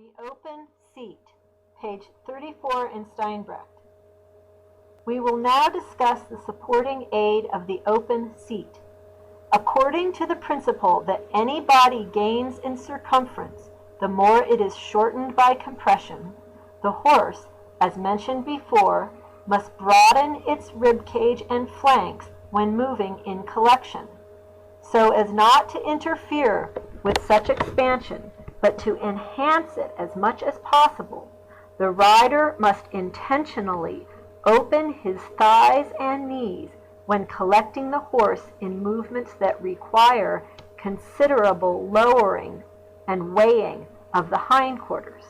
The open seat, page 34 in Steinbrecht. We will now discuss the supporting aid of the open seat. According to the principle that any body gains in circumference, the more it is shortened by compression, the horse, as mentioned before, must broaden its rib cage and flanks when moving in collection, so as not to interfere with such expansion, but to enhance it as much as possible. The rider must intentionally open his thighs and knees when collecting the horse in movements that require considerable lowering and weighing of the hindquarters.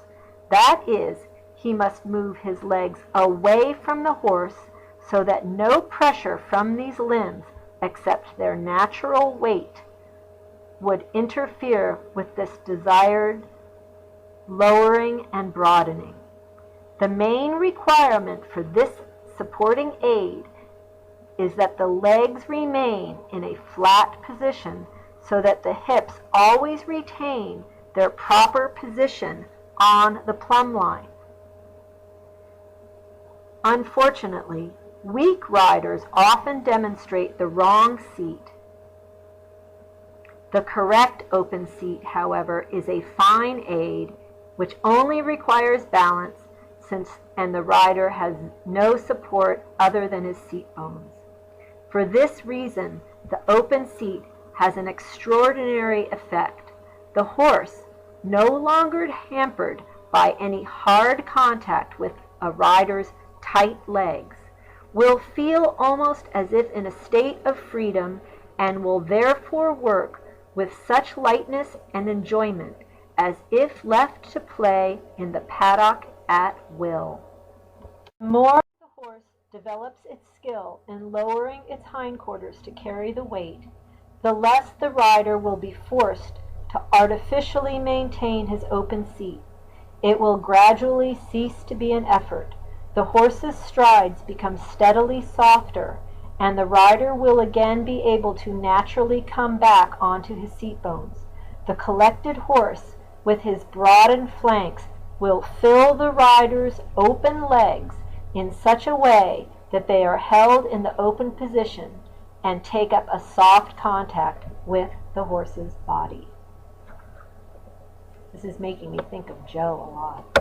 That is, he must move his legs away from the horse so that no pressure from these limbs, except their natural weight, would interfere with this desired lowering and broadening. The main requirement for this supporting aid is that the legs remain in a flat position so that the hips always retain their proper position on the plumb line. Unfortunately, weak riders often demonstrate the wrong seat. The correct open seat, however, is a fine aid which only requires balance and the rider has no support other than his seat bones. For this reason, the open seat has an extraordinary effect. The horse, no longer hampered by any hard contact with a rider's tight legs, will feel almost as if in a state of freedom and will therefore work with such lightness and enjoyment as if left to play in the paddock at will. The more the horse develops its skill in lowering its hindquarters to carry the weight, the less the rider will be forced to artificially maintain his open seat. It will gradually cease to be an effort. The horse's strides become steadily softer, and the rider will again be able to naturally come back onto his seat bones. The collected horse, with his broadened flanks, will fill the rider's open legs in such a way that they are held in the open position and take up a soft contact with the horse's body. This is making me think of Joe a lot.